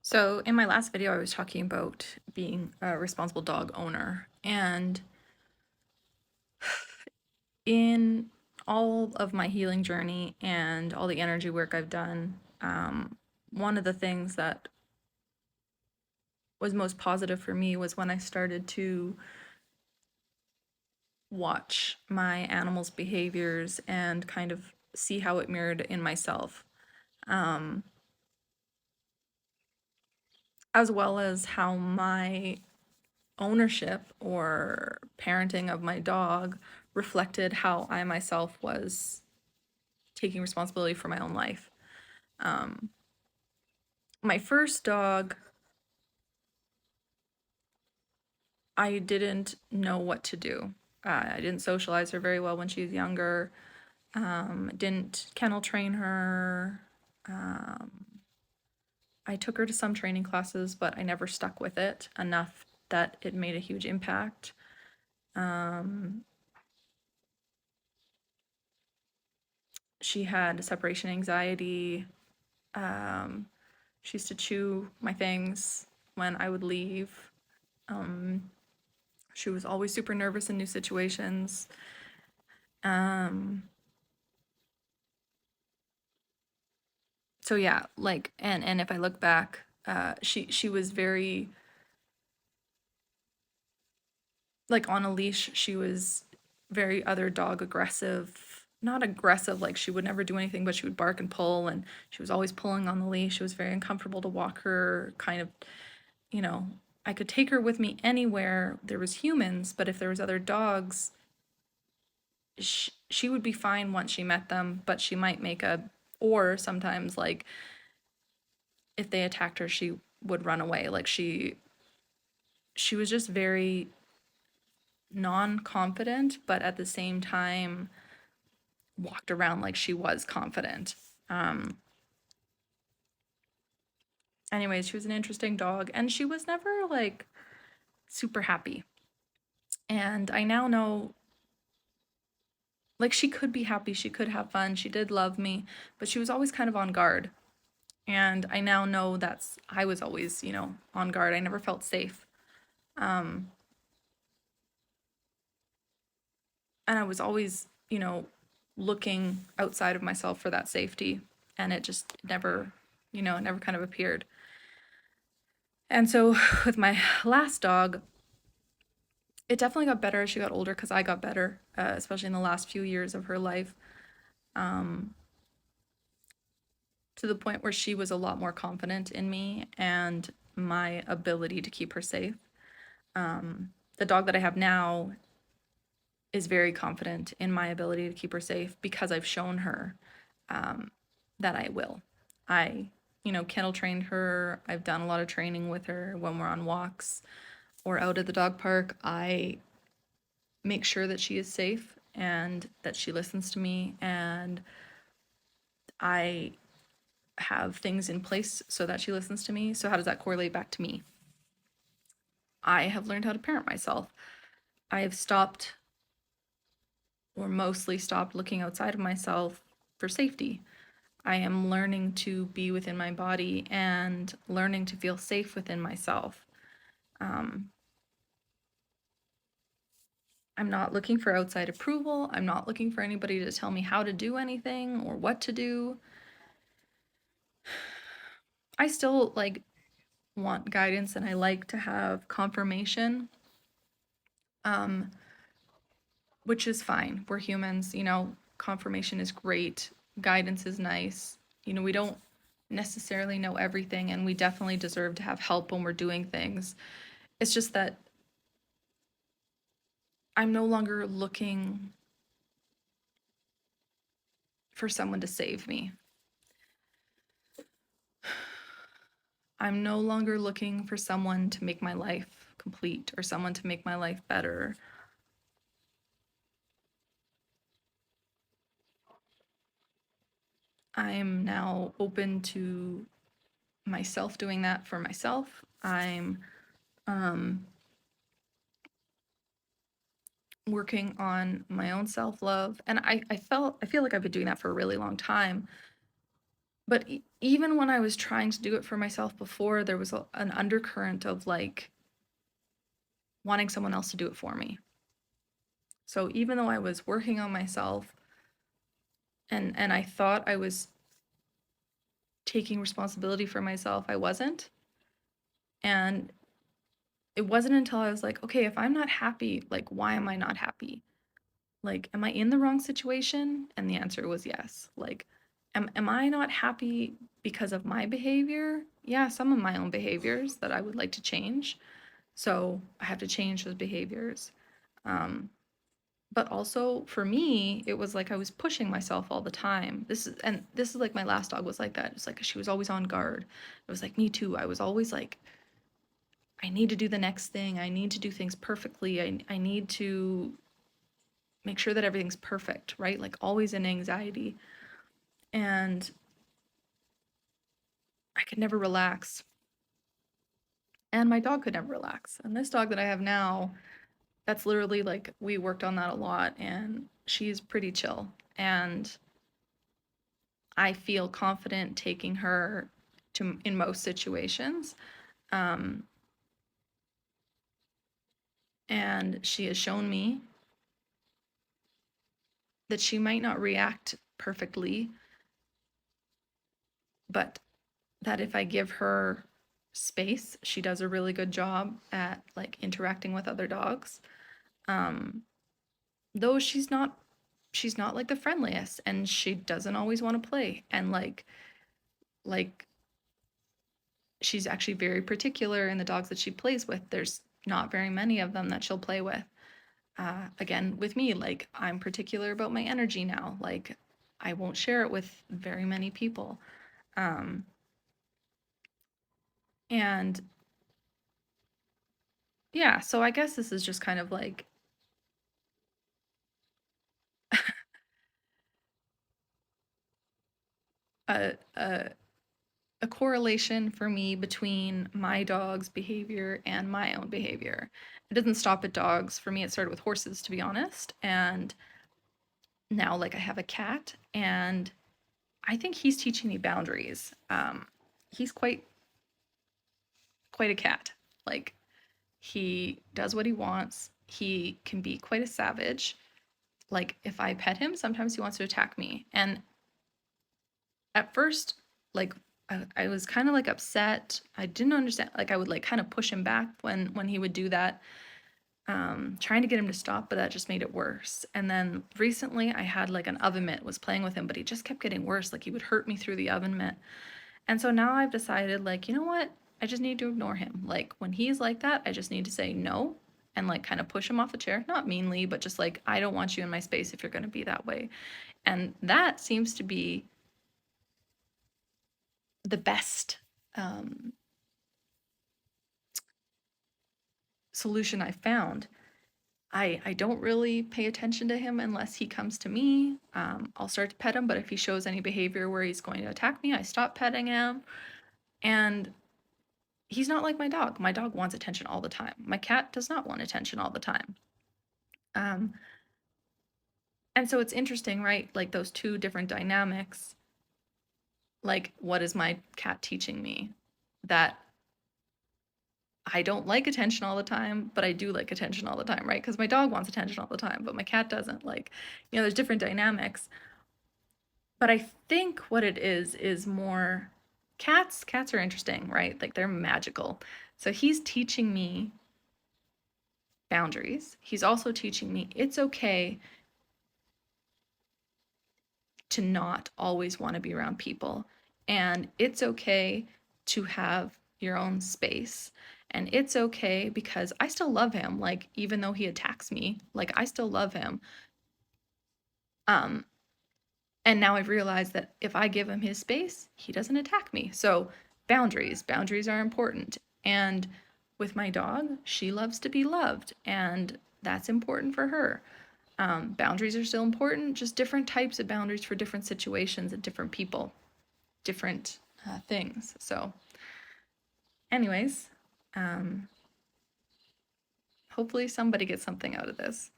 So, in my last video, I was talking about being a responsible dog owner. And in all of my healing journey and all the energy work I've done, one of the things that was most positive for me was when I started to watch my animals' behaviors and kind of see how it mirrored in myself, um, as well as how my ownership or parenting of my dog reflected how I myself was taking responsibility for my own life. Um, my first dog, I didn't know what to do. I didn't socialize her very well when she was younger. Didn't kennel train her. Um, I took her to some training classes, but I never stuck with it enough that it made a huge impact. Um, she had separation anxiety. Um, she used to chew my things when I would leave. Um, she was always super nervous in new situations. Um, so yeah, like and if I look back, she was very like on a leash. She was very other dog aggressive. Not aggressive, like she would never do anything, but she would bark and pull, and she was always pulling on the leash. It was very uncomfortable to walk her. Kind of, you know, I could take her with me anywhere there was humans, but if there was other dogs, she would be fine once she met them, but she might make a or sometimes like if they attacked her, she would run away. Like she was just very non-confident, but at the same time walked around like she was confident. Um Anyways, she was an interesting dog and she was never like super happy. And I now know like she could be happy, she could have fun, she did love me, but she was always kind of on guard. And I now know that's I was always, on guard. I never felt safe. Um and I was always, looking outside of myself for that safety, and it just never, it never kind of appeared. And so with my last dog, it definitely got better as she got older because I got better, especially in the last few years of her life, um, to the point where she was a lot more confident in me and my ability to keep her safe. The dog that I have now is very confident in my ability to keep her safe because I've shown her um, that I will. I, kennel trained her. I've done a lot of training with her when we're on walks or out at the dog park. I make sure that she is safe and that she listens to me, and I have things in place so that she listens to me. So, how does that correlate back to me? I have learned how to parent myself. I have stopped, or mostly stopped, looking outside of myself for safety. I am learning to be within my body and learning to feel safe within myself. Um, I'm not looking for outside approval. I'm not looking for anybody to tell me how to do anything or what to do. I still like want guidance and I like to have confirmation, um, which is fine. We're humans, confirmation is great. Guidance is nice. We don't necessarily know everything, and we definitely deserve to have help when we're doing things. It's just that I'm no longer looking for someone to save me. I'm no longer looking for someone to make my life complete or someone to make my life better. I'm now open to myself doing that for myself. I'm um, working on my own self-love, and I feel like I've been doing that for a really long time, But even when I was trying to do it for myself before, there was an undercurrent of like wanting someone else to do it for me. So even though I was working on myself and I thought I was taking responsibility for myself, I wasn't. And it wasn't until I was like, okay, if I'm not happy, like, why am I not happy? Like, am I in the wrong situation? And the answer was yes. Like, am I not happy because of my behavior? Yeah, some of my own behaviors that I would like to change. So I have to change those behaviors. Um, but also for me, it was like I was pushing myself all the time. This is like my last dog was like that. It's like she was always on guard. It was like me too. I was always like, I need to do the next thing. I need to do things perfectly. I need to make sure that everything's perfect, right? Like always in anxiety. And I could never relax. And my dog could never relax. And this dog that I have now, that's literally like we worked on that a lot and she's pretty chill. And I feel confident taking her to in most situations. Um, and she has shown me that she might not react perfectly, but that if I give her space, she does a really good job at like interacting with other dogs. Um, though she's not like the friendliest and she doesn't always want to play and like she's actually very particular in the dogs that she plays with. There's not very many of them that she'll play with. Again, with me, like I'm particular about my energy now. Like I won't share it with very many people. Um, and yeah, so I guess this is just kind of like a a correlation for me between my dog's behavior and my own behavior. It doesn't stop at dogs. For me, it started with horses, to be honest. And now, like, I have a cat, and I think he's teaching me boundaries. He's quite a cat. Like, he does what he wants. He can be quite a savage. Like, if I pet him, sometimes he wants to attack me. And at first, like I was kind of like upset. I didn't understand. Like I would like kind of push him back when he would do that, trying to get him to stop, but that just made it worse. And then recently, I had like an oven mitt was playing with him, but he just kept getting worse. Like he would hurt me through the oven mitt. And so now I've decided, like, you know what? I just need to ignore him. Like when he's like that, I just need to say no and like kind of push him off the chair, not meanly, but just like I don't want you in my space if you're going to be that way. And that seems to be the best um, solution I found. I don't really pay attention to him unless he comes to me. I'll start to pet him, but if he shows any behavior where he's going to attack me, I stop petting him. And he's not like my dog. My dog wants attention all the time. My cat does not want attention all the time. Um, and so it's interesting, right? Like those two different dynamics. Like, what is my cat teaching me? That I don't like attention all the time, but I do like attention all the time, right? Because my dog wants attention all the time, but my cat doesn't. Like, there's different dynamics. But I think what it is more cats are interesting, right? Like they're magical. So he's teaching me boundaries. He's also teaching me it's okay to not always want to be around people. And it's okay to have your own space. And it's okay because I still love him. Like, even though he attacks me, like, I still love him. Um, and now I've realized that if I give him his space, he doesn't attack me. So, boundaries are important. And with my dog, she loves to be loved, and that's important for her. Boundaries are still important, just different types of boundaries for different situations and different people, different things. So, anyways, um, hopefully somebody gets something out of this.